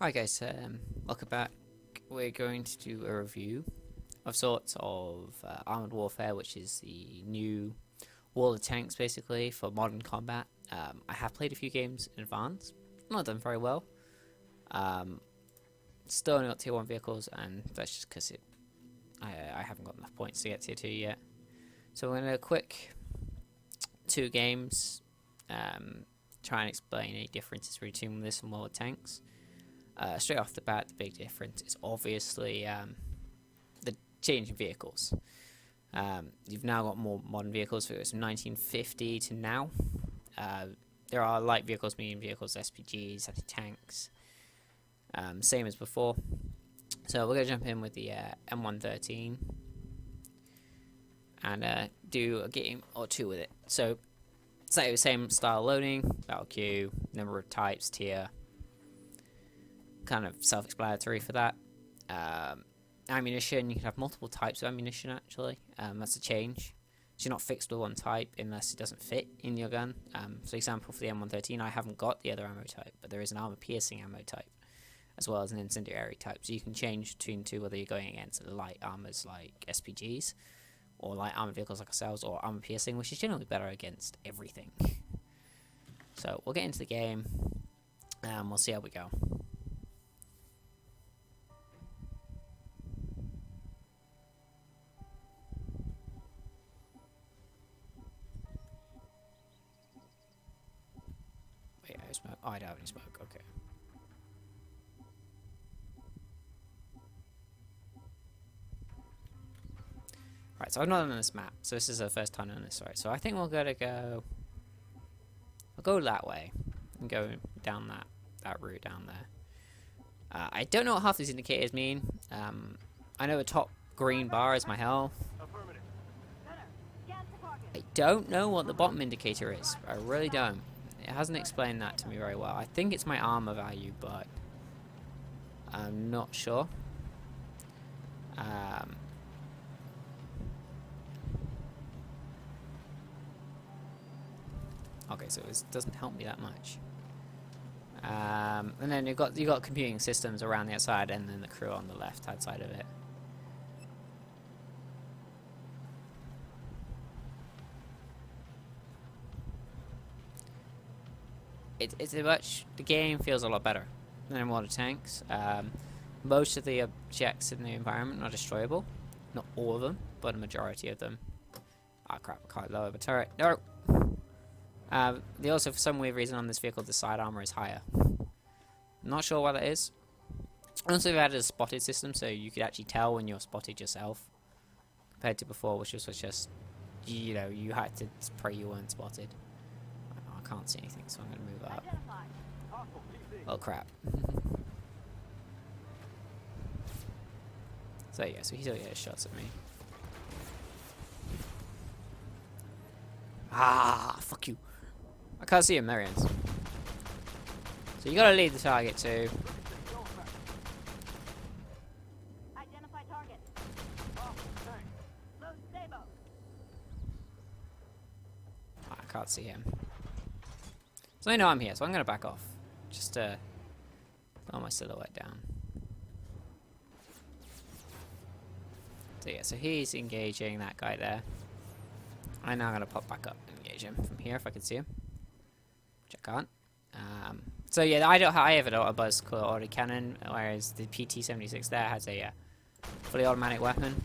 Hi guys, welcome back. We're going to do a review of sorts of Armoured Warfare, which is the new wall of tanks basically for modern combat. I have played a few games in advance, not done very well. Still only got tier 1 vehicles, and that's just because I haven't got enough points to get tier 2 yet. So we're going to quick 2 games, try and explain any differences between this and wall of tanks. Straight off the bat, the big difference is obviously the change in vehicles. You've now got more modern vehicles, so it's from 1950 to now. There are light vehicles, medium vehicles, SPGs, anti-tanks, same as before. So we're going to jump in with the M113 and do a game or two with it. So, same style loading, battle queue, number of types, tier. Kind of self-explanatory for that. Ammunition, you can have multiple types of ammunition actually. That's a change. So you're not fixed with one type unless it doesn't fit in your gun. For example, for the M113, I haven't got the other ammo type, but there is an armor-piercing ammo type, as well as an incendiary type. So you can change between two, whether you're going against light armors like SPGs, or light armored vehicles like ourselves, or armor-piercing, which is generally better against everything. So we'll get into the game, and we'll see how we go. Smoke. Oh, I don't have any smoke. Okay. Right, so I've not done this map, so this is the first time on this. Right, so I think we're gonna go. I'll go that way and go down that route down there. I don't know what half these indicators mean. I know the top green bar is my health. I don't know what the bottom indicator is. I really don't. It hasn't explained that to me very well. I think it's my armor value, but I'm not sure. Okay, so it doesn't help me that much. And then you've got computing systems around the outside, and then the crew on the left hand side of it. The game feels a lot better than in World of Tanks. Most of the objects in the environment are destroyable. Not all of them, but a majority of them. Ah, crap, I can't lower the turret. No! They also, for some weird reason on this vehicle, the side armor is higher. I'm not sure why that is. Also, they've added a spotted system, so you could actually tell when you're spotted yourself. Compared to before, which was just, you know, you had to pray you weren't spotted. I can't see anything, so I'm going to move up. Oh crap. So yeah, so he's already getting shots at me. Ah, fuck you. I can't see him, there he is. So you gotta lead the target too. Identify target. I can't see him. So I know I'm here, so I'm gonna back off. Just to put my silhouette down. So yeah, so he's engaging that guy there. I'm now gonna pop back up and engage him from here if I can see him. Which I can't. So yeah, I have an auto buzz called autocannon, whereas the PT-76 there has a fully automatic weapon.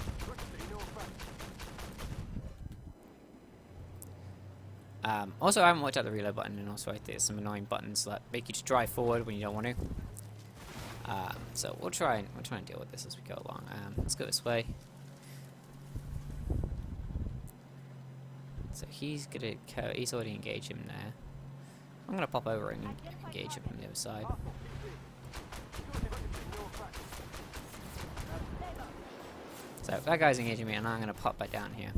Also, I haven't worked out the reload button, and also I think there's some annoying buttons that make you just drive forward when you don't want to. So we'll try and deal with this as we go along. Let's go this way. So he's already engaged him there. I'm gonna pop over and engage him from the other side. So that guy's engaging me, and I'm gonna pop back down here.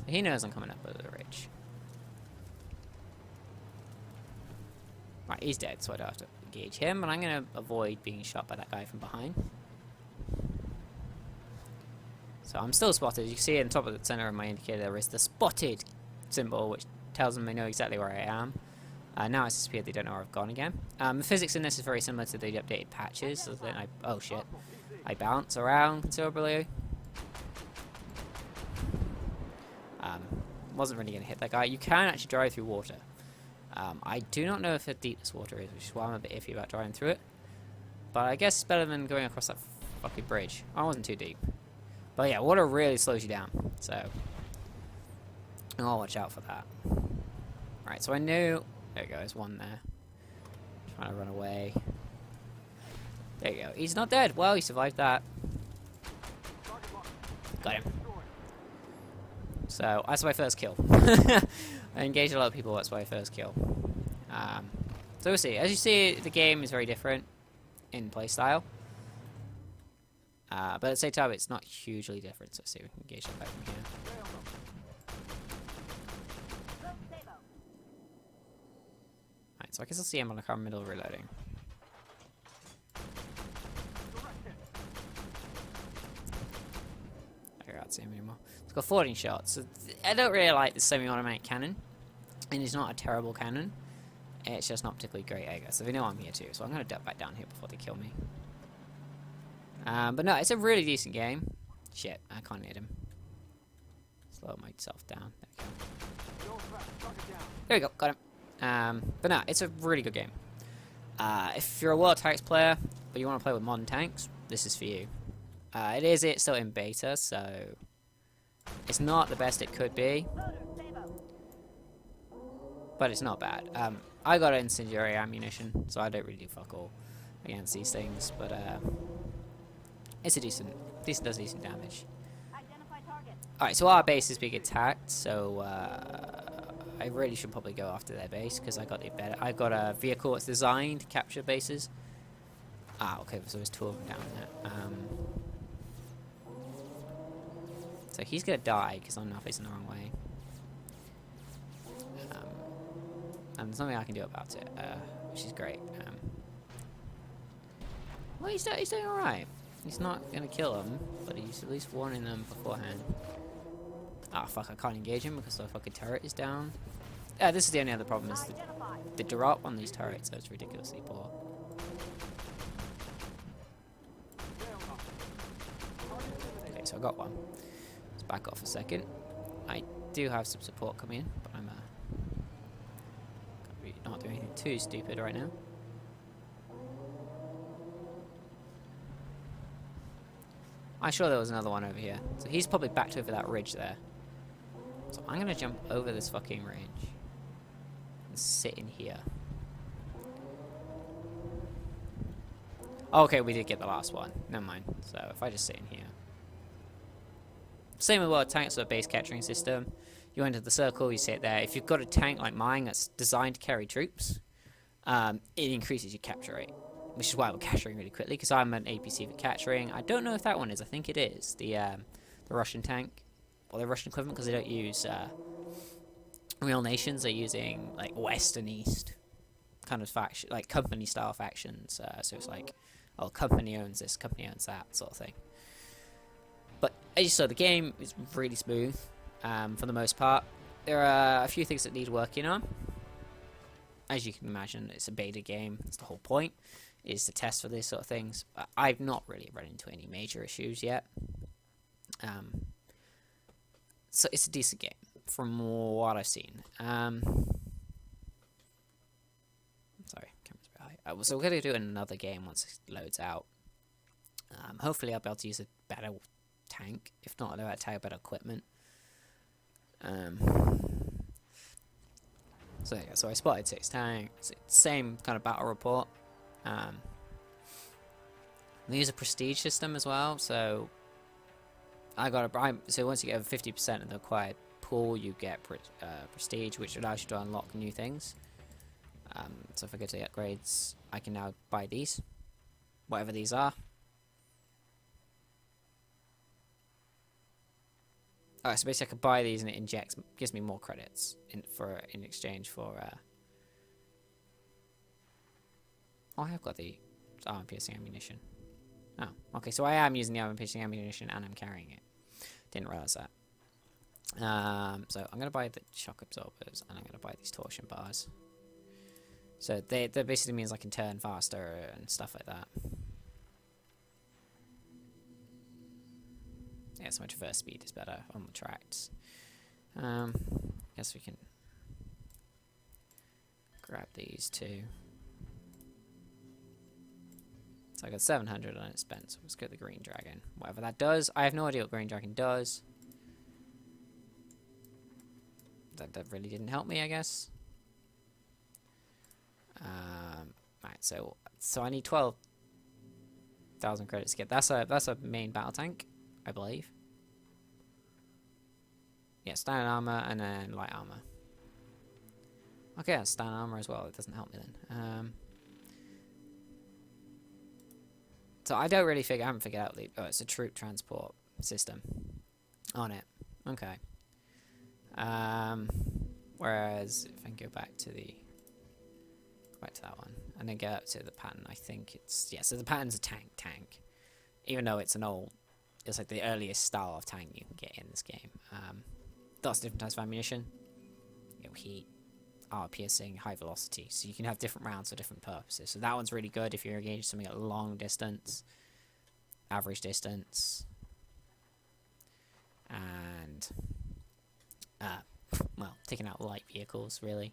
He knows I'm coming up over the ridge. Right, he's dead, so I don't have to engage him, but I'm going to avoid being shot by that guy from behind. So I'm still spotted. You can see in the top of the center of my indicator there is the spotted symbol, which tells them they know exactly where I am. Now it's disappeared, they don't know where I've gone again. The physics in this is very similar to the updated patches, so then oh shit, I bounce around considerably. Wasn't really going to hit that guy. You can actually drive through water. I do not know if how deep this water is, which is why I'm a bit iffy about driving through it. But I guess it's better than going across that fucking bridge. I wasn't too deep. But yeah, water really slows you down, so I'll watch out for that. Right, so I knew... There you go, there's one there. Trying to run away. There you go. He's not dead. Well, he survived that. Got him. So, that's my first kill. I engaged a lot of people, that's my first kill. So we'll see. As you see, the game is very different in playstyle. But at the same time, it's not hugely different. So let's see if we can engage that back from here. Right, so I guess I'll see him on the car middle reloading. I can't see him anymore. It's got 14 shots. So I don't really like the semi-automatic cannon. And it's not a terrible cannon. It's just not particularly great, I guess. So they know I'm here too. So I'm going to duck back down here before they kill me. But no, it's a really decent game. Shit, I can't hit him. Slow myself down. There we go, got him. But no, it's a really good game. If you're a World Tanks player, but you want to play with modern tanks, this is for you. It's still in beta, so it's not the best it could be. But it's not bad. I got incendiary ammunition, so I don't really do fuck all against these things, but it's a decent does decent damage. Alright, so our base is being attacked, so I really should probably go after their base because I got a vehicle that's designed to capture bases. Ah, okay, so there's two of them down there. So he's gonna die because I'm now facing the wrong way. And there's nothing I can do about it, which is great. Well, he's doing alright. He's not gonna kill them, but he's at least warning them beforehand. Ah, fuck, I can't engage him because the fucking turret is down. This is the only other problem, is the drop on these turrets, so it's ridiculously poor. Okay, so I got one. Let's back off a second. I do have some support coming in, but I'm not doing anything too stupid right now. I'm sure there was another one over here. So he's probably backed over that ridge there. So I'm going to jump over this fucking range. And sit in here. Okay, we did get the last one. Never mind. So if I just sit in here. Same with World Tanks, so a base capturing system. You enter the circle, you sit there. If you've got a tank like mine that's designed to carry troops, it increases your capture rate. Which is why we're capturing really quickly, because I'm an APC for capturing. I don't know if that one is. I think it is. The Russian tank. Or the Russian equivalent, because they don't use real nations. They're using, like, West and East kind of faction, like, company-style factions. So it's like, oh, company owns this, company owns that, sort of thing. But, as you saw, the game is really smooth, for the most part. There are a few things that need working on. As you can imagine, it's a beta game. That's the whole point, is to test for these sort of things. But I've not really run into any major issues yet. So it's a decent game, from what I've seen. Sorry, camera's a bit high. So we're going to do another game once it loads out. Hopefully I'll be able to use a better tank. If not, I'll have better equipment. So yeah, so I spotted 6 tanks. Same kind of battle report. They use a prestige system as well, so so once you get over 50% of the acquired pool, you get prestige, which allows you to unlock new things. So if I go to the upgrades, I can now buy these, whatever these are. Alright, so basically I can buy these and it gives me more credits in exchange for. Oh, I have got the armor-piercing ammunition. Oh, okay, so I am using the armor-piercing ammunition and I'm carrying it. Didn't realize that. So I'm going to buy the shock absorbers, and I'm going to buy these torsion bars. So that basically means I can turn faster and stuff like that. Yeah, so my traverse speed is better on the tracks. Guess we can grab these two. So I got 700 on it spent, so let's get the green dragon. Whatever that does, I have no idea what green dragon does. That really didn't help me, I guess. Right, so I need 12,000 credits to get. That's a main battle tank, I believe. Yeah, standard armor and then light armor. Okay, that's standard armor as well. It doesn't help me then. So I don't really I haven't figured out the. Oh, it's a troop transport system on it. Okay. Whereas if I can go back to that one and then get up to the pattern, I think it's so the pattern's a tank, even though it's it's like the earliest style of tank you can get in this game. Lots of different types of ammunition. Heat, armor piercing, high velocity, so you can have different rounds for different purposes. So that one's really good if you're engaging something at long distance, average distance, and well, taking out light vehicles really.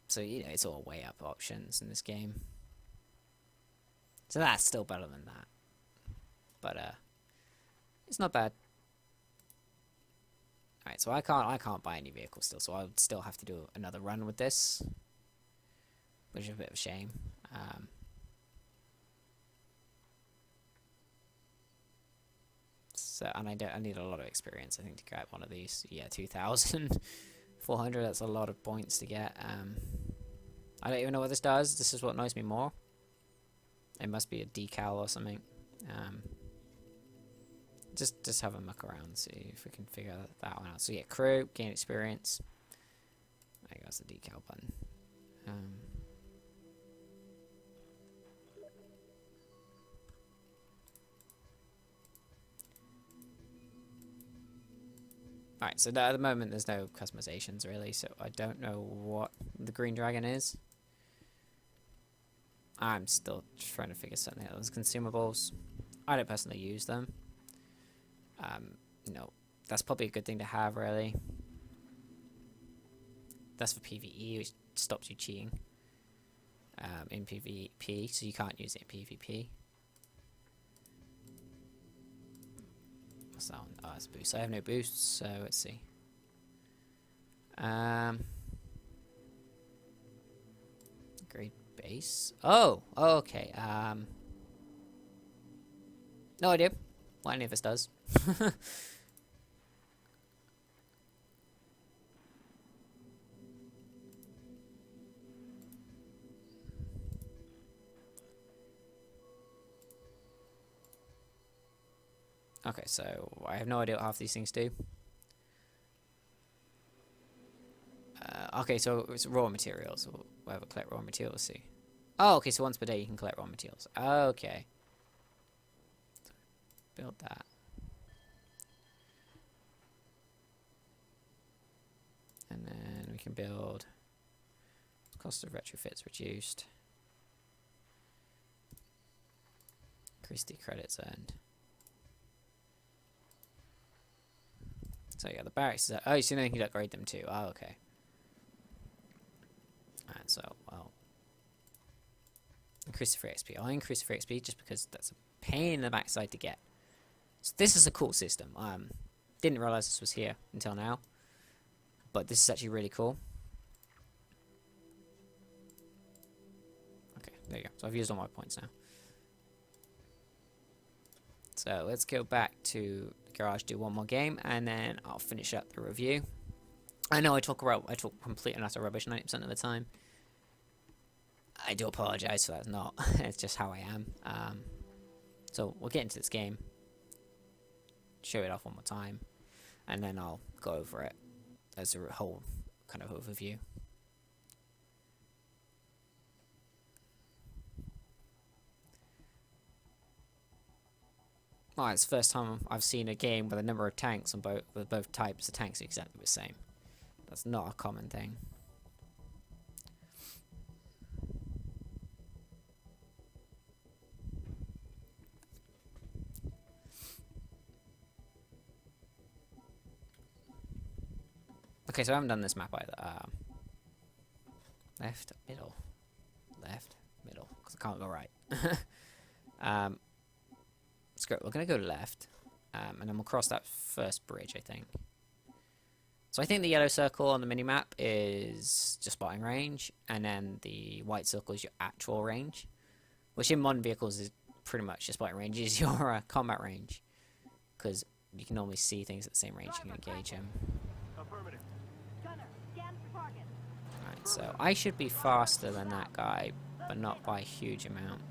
So it's all way up options in this game. So that's still better than that, but it's not bad. Alright, so I can't buy any vehicles still, so I would still have to do another run with this, which is a bit of a shame. So, and I need a lot of experience, I think, to grab one of these. Yeah, 2,400. That's a lot of points to get. I don't even know what this does. This is what annoys me more. It must be a decal or something. Just have a muck around, see if we can figure that one out. So yeah, crew, gain experience. There goes the decal button. Alright, so at the moment there's no customizations really, so I don't know what the green dragon is. I'm still trying to figure something out. Those consumables, I don't personally use them. That's probably a good thing to have, really. That's for PvE, which stops you cheating in PvP, so you can't use it in PvP. What's that one? Oh, it's a boost. I have no boosts, so let's see. Great base. Oh, okay. No idea what any of this does. Okay, so I have no idea what half these things do. Okay, so it's raw materials. We'll have a collect raw materials, see. Oh, okay, so once per day you can collect raw materials. Okay. Build that. And then we can build. Cost of retrofits reduced. Increase the credits earned. So yeah, the barracks is... Oh, so now you can upgrade them too. Oh, okay. Alright, so, well... Increase the free XP. I'll increase the free XP just because that's a pain in the backside to get. So this is a cool system. Didn't realise this was here until now. But this is actually really cool. Okay, there you go. So I've used all my points now. So let's go back to the garage, do one more game, and then I'll finish up the review. I know I talk complete and utter rubbish 90% of the time. I do apologise for that. It's not. It's just how I am. So we'll get into this game, show it off one more time, and then I'll go over it as a whole kind of overview. Well, it's the first time I've seen a game with a number of tanks on both with both types of tanks exactly the same. That's not a common thing. Okay, so I haven't done this map either. Left, middle, left, middle, because I can't go right. Screw it, we're going to go left, and then we'll cross that first bridge, I think. So I think the yellow circle on the minimap is just spotting range, and then the white circle is your actual range, which in modern vehicles is pretty much your spotting range is your combat range, because you can normally see things at the same range, you can engage them. Affirmative. Gunner, scan for target. Right, so I should be faster than that guy, but not by a huge amount.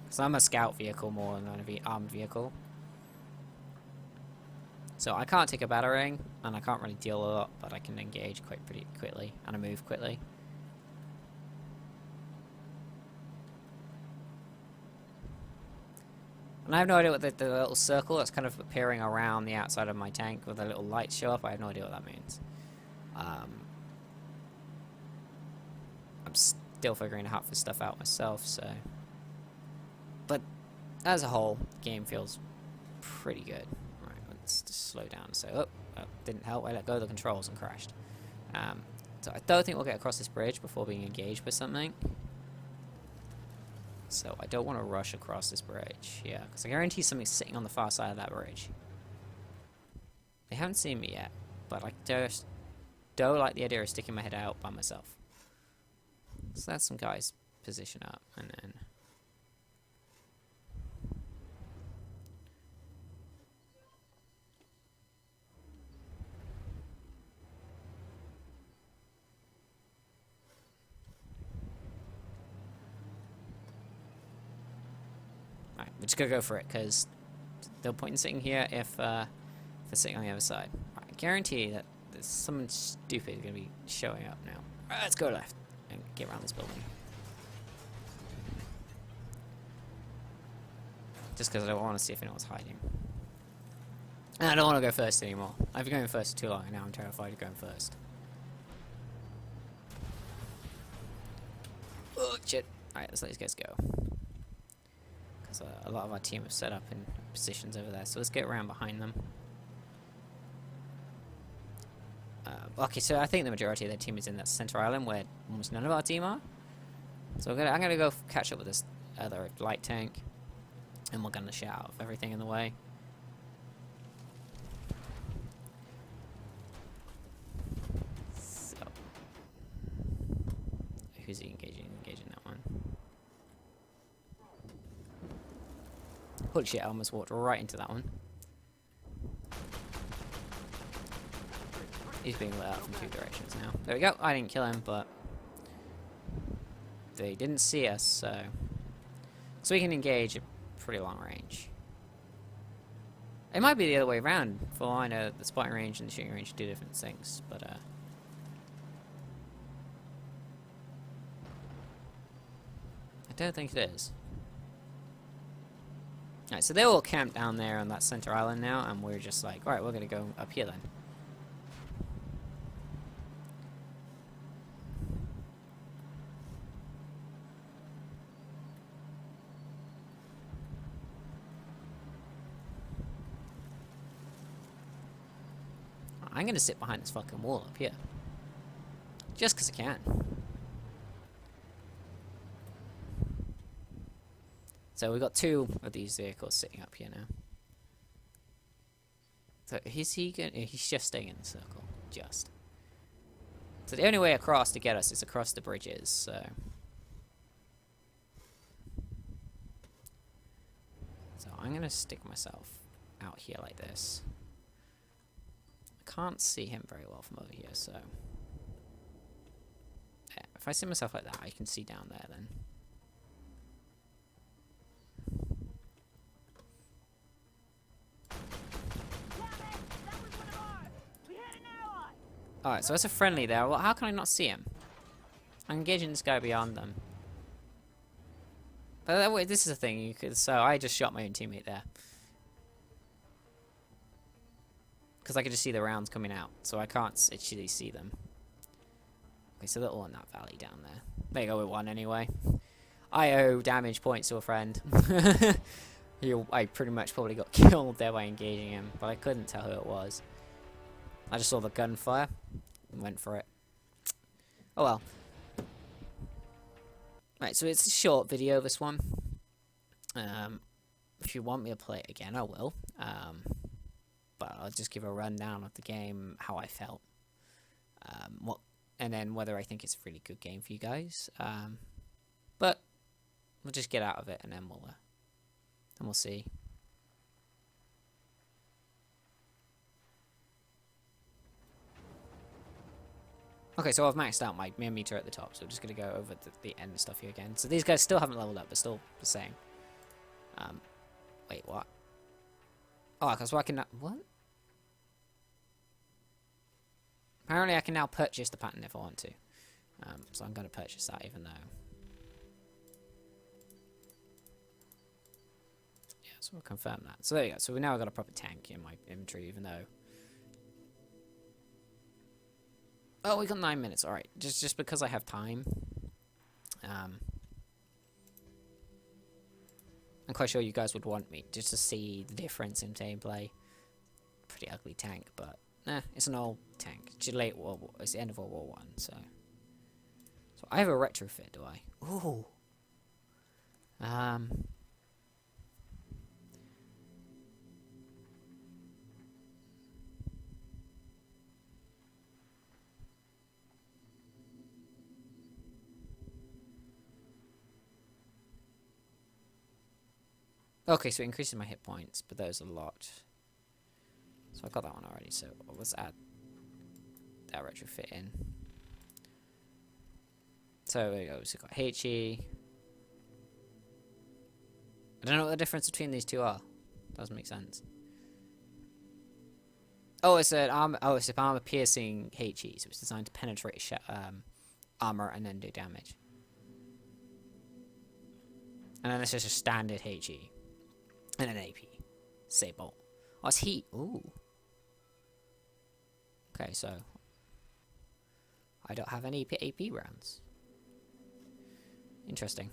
So I'm a scout vehicle more than an armed vehicle. So I can't take a battering, and I can't really deal a lot, but I can engage quite pretty quickly, and I move quickly. And I have no idea what the little circle that's kind of appearing around the outside of my tank with the little lights show up. I have no idea what that means. I'm still figuring half this stuff out myself, so... But as a whole, the game feels pretty good. Right, let's just slow down. So, oh, didn't help. I let go of the controls and crashed. So I don't think we'll get across this bridge before being engaged with something. So I don't want to rush across this bridge. Yeah, because I guarantee something's sitting on the far side of that bridge. They haven't seen me yet, but I just don't like the idea of sticking my head out by myself. So let some guys position up, and then... Alright, we're just gonna go for it, because no point in sitting here if they're sitting on the other side. Right, I guarantee that there's someone stupid gonna be showing up now. Right, let's go left and get around this building. Just because I don't want to see if anyone's hiding. And I don't want to go first anymore. I've been going first for too long, and now I'm terrified of going first. Oh, shit. Alright, let's let these guys go. Because a lot of our team have set up in positions over there, so let's get around behind them. Okay, so I think the majority of their team is in that center island where almost none of our team are. So I'm gonna go catch up with this other light tank, and we're gonna shout out everything in the way. So, who's he engaging? Engaging that one. Holy shit! I almost walked right into that one. He's being lit up from two directions now. There we go. I didn't kill him, but they didn't see us, so we can engage at pretty long range. It might be the other way around. For all I know, the spotting range and the shooting range do different things, but I don't think it is. Alright, so they're all camped down there on that center island now, and we're just like, alright, we're gonna go up here then. I'm gonna sit behind this fucking wall up here. Just because I can. So we've got two of these vehicles sitting up here now. So is he gonna... He's just staying in the circle. Just. So the only way across to get us is across the bridges, so... So I'm gonna stick myself out here like this. Can't see him very well from over here, so yeah, if I see myself like that, I can see down there then. Alright, so that's a friendly there. Well, how can I not see him? I'm engaging this guy beyond them. But wait, this is the thing. You could. So I just shot my own teammate there. Because I could just see the rounds coming out. So I can't actually see them. Okay, so they're all in that valley down there. There you go, we won anyway. I owe damage points to a friend. I pretty much probably got killed there by engaging him. But I couldn't tell who it was. I just saw the gunfire. And went for it. Oh well. Right, so it's a short video, this one. If you want me to play it again, I will. But I'll just give a rundown of the game, how I felt. And then whether I think it's a really good game for you guys. But we'll just get out of it, and then we'll see. Okay, so I've maxed out my meter at the top, so we're just going to go over the end stuff here again. So these guys still haven't leveled up, but still the same. Wait, what? Oh, because I can now... What? Apparently I can now purchase the pattern if I want to. So I'm going to purchase that, even though... Yeah, so we'll confirm that. So there you go. So we now got a proper tank in my inventory, even though... Oh, we got 9 minutes. Alright, just because I have time. I'm quite sure you guys would want me just to see the difference in gameplay. Pretty ugly tank, but it's an old tank. It's late World War. It's the end of World War One. So I have a retrofit, do I? Ooh. Okay, so it increases my hit points, but there's a lot. So I got that one already, so let's add that retrofit in. So there we go, so we've got HE. I don't know what the difference between these two are. Doesn't make sense. Oh, it's an armor. Oh, it's an armor piercing HE, so it's designed to penetrate armor and then do damage. And then this is a standard HE. And an AP. Sable. Oh, it's heat. Ooh. Okay, so I don't have any AP rounds. Interesting.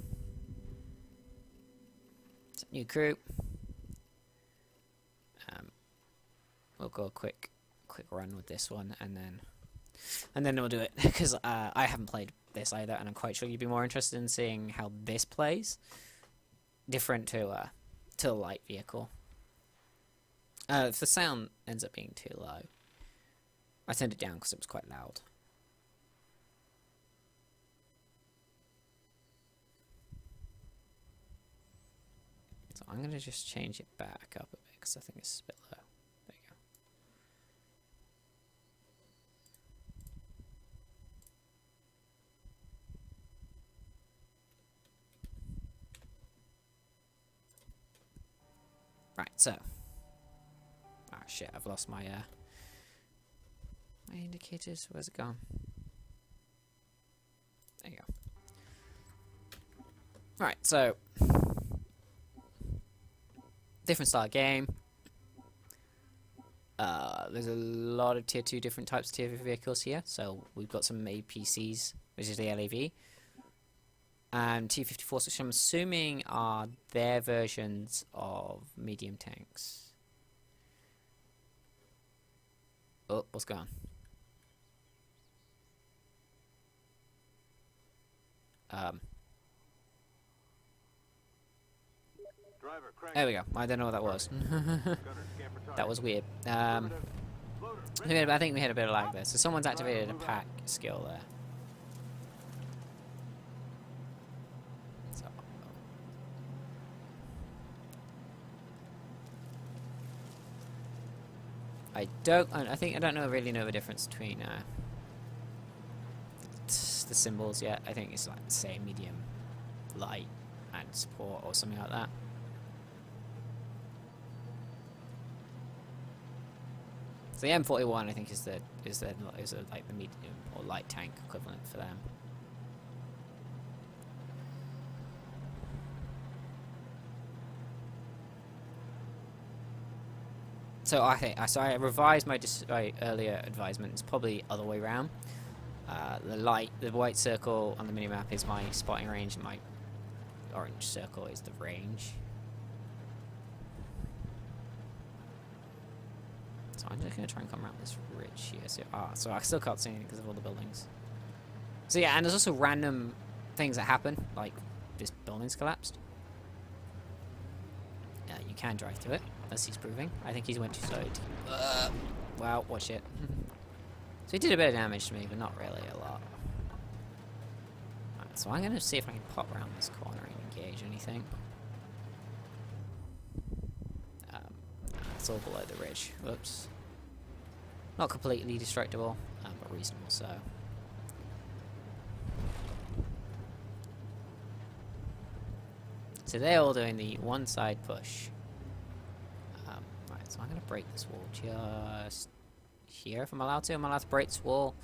So, new crew. We'll go a quick run with this one, and then we'll do it because I haven't played this either, and I'm quite sure you'd be more interested in seeing how this plays, different to a light vehicle. If the sound ends up being too low, I turned it down because it was quite loud. So I'm going to just change it back up a bit because I think it's a bit low. There you go. Right, so. Ah, shit, I've lost my indicators. Where's it gone? There you go. Right, so. Different style game. There's a lot of tier 2 different types of tier 3 vehicles here. So we've got some APCs, which is the LAV. And T-54s, which I'm assuming are their versions of medium tanks. Oh, what's going on? There we go. I don't know what that was. That was weird. I think we had a bit of lag there. So someone's activated a pack skill there. So. I don't really know the difference between the symbols yet. I think it's like say medium, light, and support or something like that. So the M41 I think is like the medium or light tank equivalent for them. So I revised my earlier advisement. It's probably other way around. The white circle on the minimap is my spotting range, and my orange circle is the range. So I'm just gonna try and come around this ridge here. So I still can't see anything because of all the buildings. So yeah, and there's also random things that happen, like this building's collapsed. You can drive through it, as he's proving. I think he's went too slow. Wow, watch it. So he did a bit of damage to me, but not really a lot. Right, so I'm going to see if I can pop around this corner and engage anything. It's all below the ridge. Whoops. Not completely destructible, but reasonable so. So they're all doing the one side push. Right, so I'm going to break this wall just here if I'm allowed to. I'm allowed to break this wall.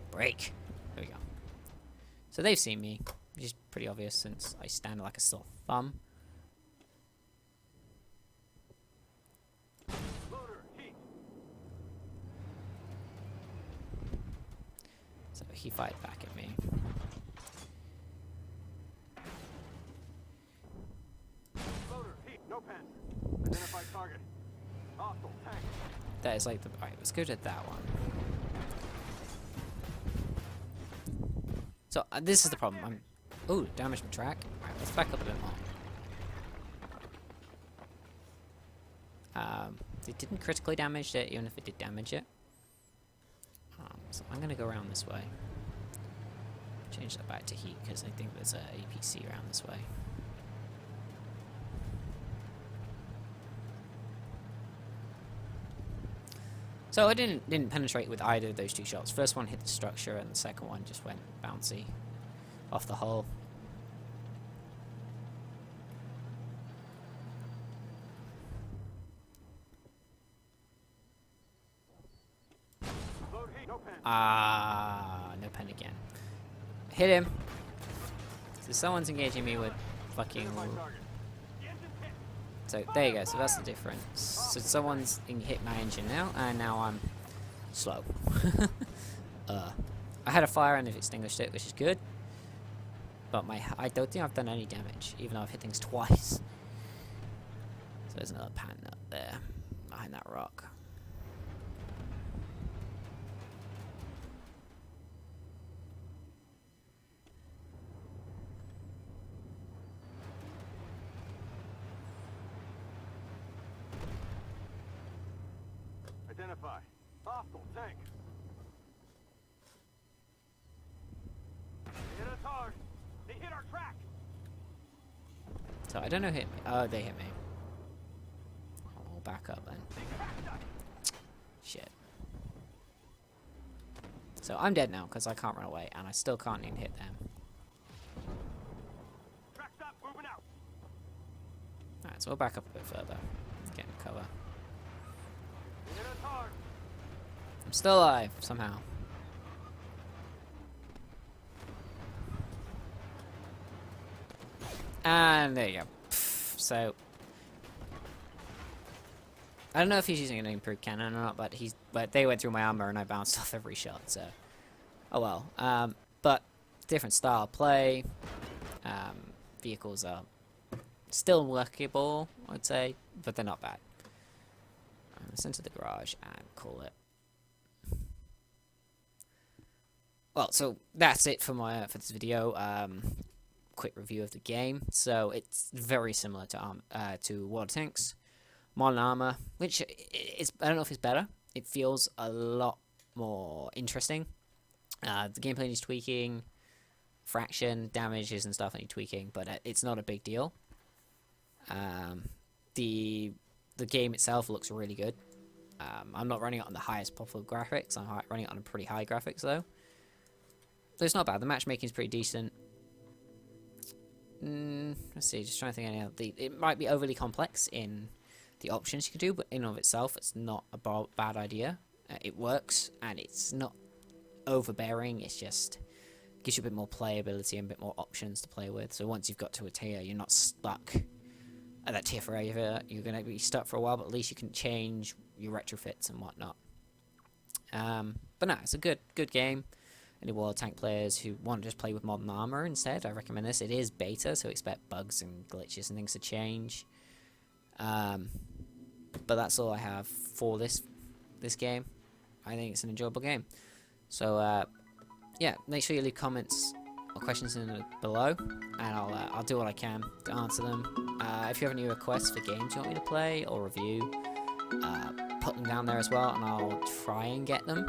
Break. There we go. So they've seen me, which is pretty obvious since I stand like a sore thumb. So he fired back at me. Identify target. Hostile tank. That is like the... Alright, let's go to that one. So, this is the problem. Ooh, damaged my track. Alright, let's back up a bit more. It didn't critically damage it, even if it did damage it. So I'm gonna go around this way. Change that back to heat, because I think there's a APC around this way. So I didn't penetrate with either of those two shots. First one hit the structure, and the second one just went bouncy off the hull. No pen again. Hit him. So someone's engaging me with fucking... So there you go, so that's the difference. So someone's hit my engine now, and now I'm slow. I had a fire and it extinguished it, which is good. But I don't think I've done any damage, even though I've hit things twice. So there's another pan up there, behind that rock. Identify. Hostile tank. They hit us hard. They hit our track. So I don't know who hit me. Oh, they hit me. I'll back up then. Shit. So I'm dead now because I can't run away, and I still can't even hit them. Track's up, moving out. Alright, so we'll back up a bit further. Get in cover. They hit us hard. I'm still alive, somehow. And there you go. So I don't know if he's using an improved cannon or not, but they went through my armor and I bounced off every shot, so oh well. But different style of play. Vehicles are still workable, I'd say, but they're not bad. Let's enter the garage and call it. Well, so that's it for for this video. Quick review of the game. So it's very similar to World of Tanks. Modern armor, which is, I don't know if it's better. It feels a lot more interesting. The gameplay needs tweaking, fraction, damages and stuff need tweaking, but it's not a big deal. The game itself looks really good. I'm not running it on the highest possible graphics. I'm running it on a pretty high graphics though. So it's not bad. The matchmaking is pretty decent. Let's see, just trying to think of any other. It might be overly complex in the options you can do, but in and of itself, it's not a bad idea. It works, and it's not overbearing. It's just gives you a bit more playability and a bit more options to play with. So once you've got to a tier, you're not stuck at that tier forever. You're going to be stuck for a while, but at least you can change your retrofits and whatnot. But no, it's a good game. Any War Tank players who want to just play with modern armor instead, I recommend this. It is beta, so expect bugs and glitches and things to change. But that's all I have for this game. I think it's an enjoyable game. So yeah, make sure you leave comments or questions below, and I'll do what I can to answer them. If you have any requests for games you want me to play or review, put them down there as well, and I'll try and get them.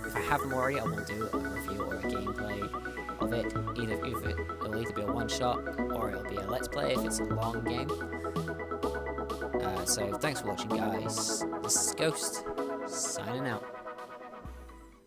If I have them already, I will do a review or a gameplay of it. It'll either be a one-shot or it'll be a let's play if it's a long game. So thanks for watching, guys. This is Ghost, signing out.